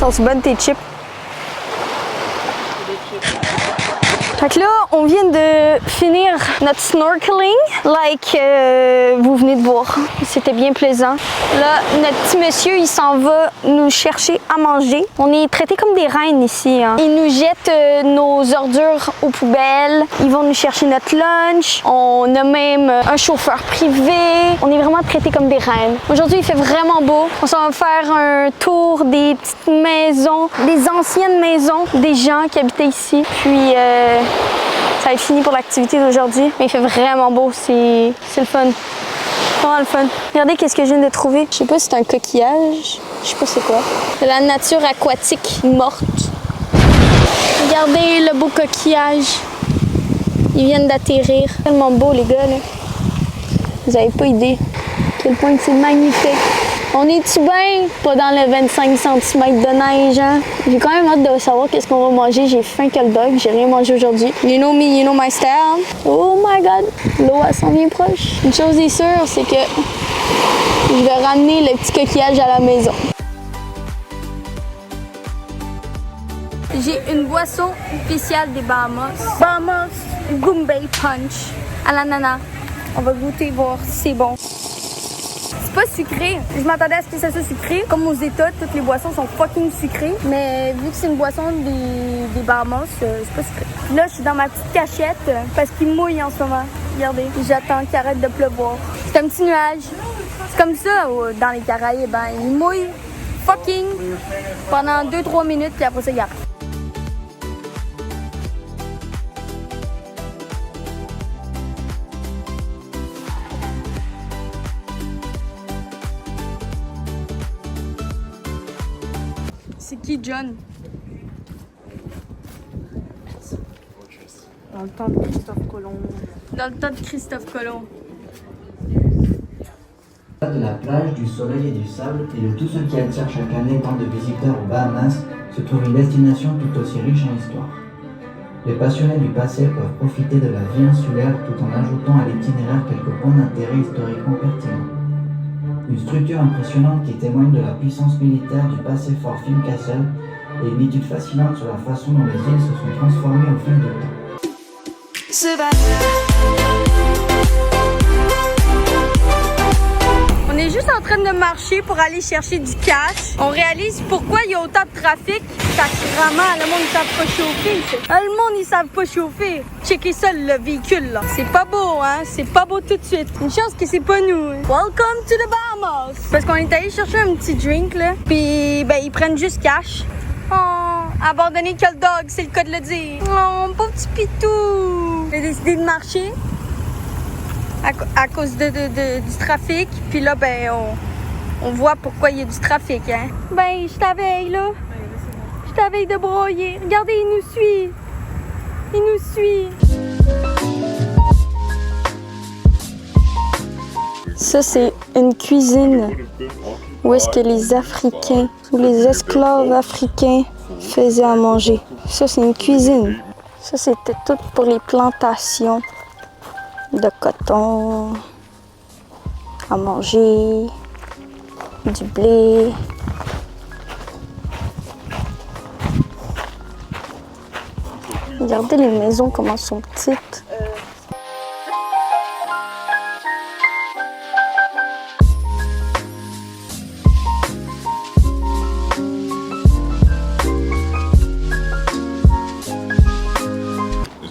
Sont-ils bonnes tes chips? Fait que là, on vient de finir notre snorkeling, vous venez de voir. C'était bien plaisant. Là, notre petit monsieur, il s'en va nous chercher à manger. On est traités comme des reines ici. Hein. Ils nous jettent nos ordures aux poubelles. Ils vont nous chercher notre lunch. On a même un chauffeur privé. On est vraiment traités comme des reines. Aujourd'hui, il fait vraiment beau. On s'en va faire un tour des petites maisons, des anciennes maisons des gens qui habitaient ici. Puis, ça va être fini pour l'activité d'aujourd'hui, mais il fait vraiment beau, c'est le fun. Vraiment le fun. Regardez qu'est-ce que je viens de trouver. Je sais pas si c'est un coquillage, je sais pas c'est quoi. De la nature aquatique morte. Regardez le beau coquillage. Ils viennent d'atterrir. Tellement beau les gars là. Vous avez pas idée à quel point c'est magnifique. On est-tu bien? Pas dans le 25 cm de neige, hein? J'ai quand même hâte de savoir qu'est-ce qu'on va manger. J'ai faim que le dog. J'ai rien mangé aujourd'hui. You know me, you know my style. Oh my God! L'eau, elle s'en vient proche. Une chose est sûre, c'est que je vais ramener le petit coquillage à la maison. J'ai une boisson spéciale des Bahamas. Bahamas Goombay Punch à l'ananas. On va goûter, voir si c'est bon. C'est pas sucré. Je m'attendais à ce que ça soit sucré. Comme aux États, toutes les boissons sont fucking sucrées. Mais vu que c'est une boisson des Bahamas, c'est pas sucré. Là, je suis dans ma petite cachette parce qu'il mouille en ce moment. Regardez, j'attends qu'il arrête de pleuvoir. C'est un petit nuage. C'est comme ça dans les Caraïbes. Ben, il mouille fucking pendant 2-3 minutes puis après ça, il arrête. C'est qui, John? Dans le temps de Christophe Colomb. Dans le temps de Christophe Colomb. De la plage, du soleil et du sable et de tout ce qui attire chaque année tant de visiteurs aux Bahamas se trouve une destination tout aussi riche en histoire. Les passionnés du passé peuvent profiter de la vie insulaire tout en ajoutant à l'itinéraire quelques points d'intérêt historiquement pertinents. Une structure impressionnante qui témoigne de la puissance militaire du passé fort Fincastle et une étude fascinante sur la façon dont les îles se sont transformées au fil du temps. On est juste en train de marcher pour aller chercher du cash. On réalise pourquoi il y a autant de trafic. Sacrément, le monde ne savent pas chauffer. Le monde, ils savent pas chauffer. Checkez ça, le véhicule, là. C'est pas beau, hein? C'est pas beau tout de suite. Une chance que c'est pas nous. Welcome to the Bahamas! Parce qu'on est allé chercher un petit drink, là. Puis, ben, ils prennent juste cash. Oh, abandonné que le dog, c'est le cas de le dire. Oh, pauvre petit pitou! J'ai décidé de marcher à cause du trafic. Puis là, ben, on voit pourquoi il y a du trafic, hein. Ben, je t'avais, là. Je t'avais de broyer. Regardez, il nous suit. Il nous suit. Ça, c'est une cuisine où est-ce que les Africains ou les esclaves africains faisaient à manger. Ça, c'est une cuisine. Ça, c'était tout pour les plantations de coton, à manger, du blé. Regardez les maisons, comment elles sont petites.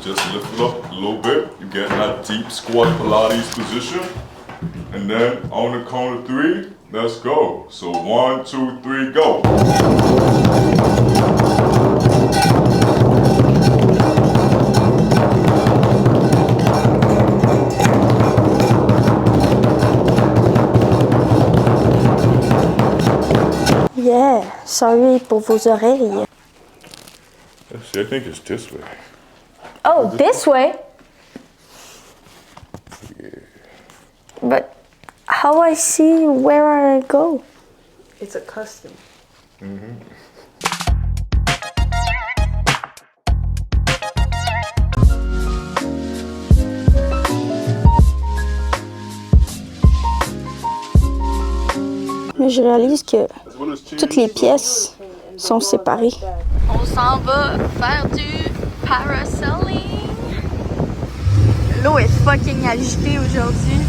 Just lift it up a little bit. You get in that deep squat Pilates position. And then on the count of 3, let's go. So 1, 2, 3, go. Yeah, sorry pour vos oreilles. See, I think it's this way. Oh, this way? Yeah. But how I see where I go? It's a custom. Mais je réalise que toutes les pièces sont séparés. On s'en va faire du parasailing. L'eau est fucking agitée aujourd'hui.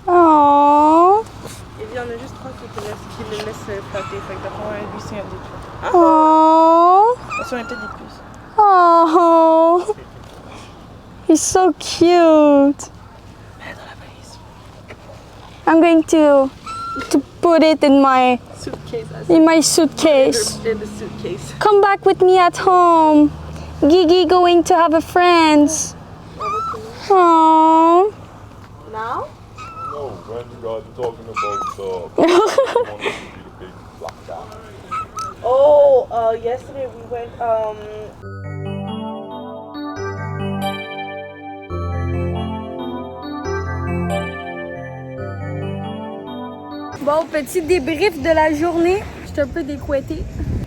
Oh. Il y en a juste 3 qui le laissent flotter. Fait que d'après lui, c'est un des trois. Oh. Ça on est peut-être des plus. Oh. He's so cute. Mets dans la valise. I'm going to put it in my suitcase. In the suitcase. Come back with me at home. Gigi going to have a friend. Oh. Now? No, when you guys are talking about the big black guy. Oh, yesterday we went, Bon, petit débrief de la journée. Je suis un peu découettée.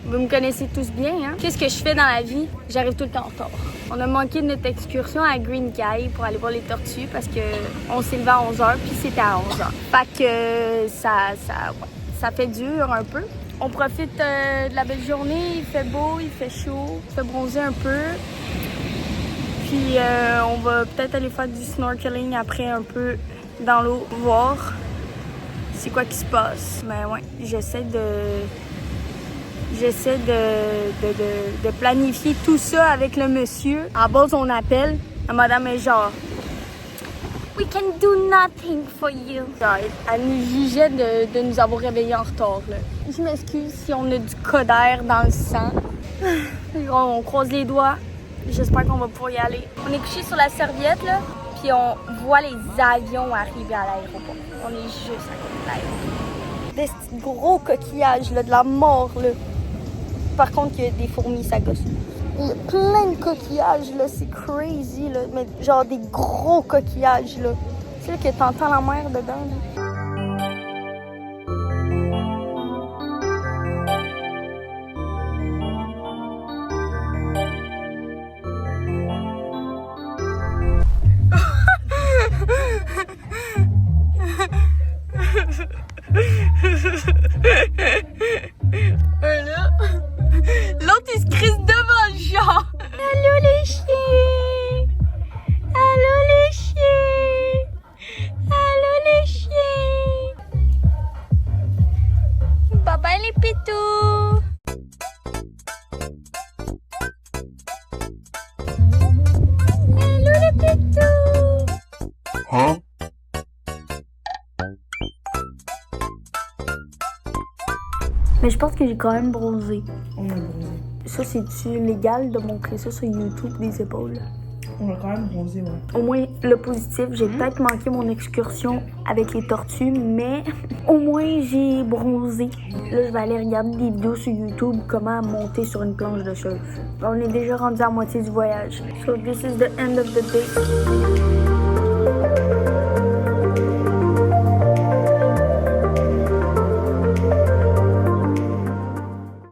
Vous me connaissez tous bien, hein? Qu'est-ce que je fais dans la vie? J'arrive tout le temps en retard. On a manqué notre excursion à Green Cay pour aller voir les tortues parce qu'on s'est levé à 11h puis c'était à 11h. Fait que ça fait dur un peu. On profite de la belle journée, il fait beau, il fait chaud, il fait bronzer un peu. Puis on va peut-être aller faire du snorkeling après un peu dans l'eau, voir c'est quoi qui se passe. Mais ouais, j'essaie de planifier tout ça avec le monsieur. En bas, on appelle. La madame est genre We can do nothing for you. Genre, elle nous jugeait de nous avoir réveillés en retard. Là. Je m'excuse si on a du coder dans le sang. On croise les doigts. J'espère qu'on va pouvoir y aller. On est couché sur la serviette, là, puis on voit les avions arriver à l'aéroport. On est juste à côté de l'aéroport. Des petits gros coquillages, là, de la mort, là. Par contre, il y a des fourmis, ça gosse. Il y a plein de coquillages, là, c'est crazy, là. Mais genre des gros coquillages, là. Tu sais que t'entends la mer dedans, là. L'autre, il se crisse devant le chat. Allô les chiens. Allô les chiens. Allô les chiens. Bye bye les pitous. Allô les pitous. Huh? Mais je pense que j'ai quand même bronzé. on a bronzé. Ça, c'est-tu légal de montrer ça sur YouTube, des épaules? On a quand même bronzé, ouais. Au moins, le positif, j'ai peut-être manqué mon excursion avec les tortues, mais au moins, j'ai bronzé. Là, je vais aller regarder des vidéos sur YouTube, comment monter sur une planche de surf. On est déjà rendu à moitié du voyage. So, this is the end of the day.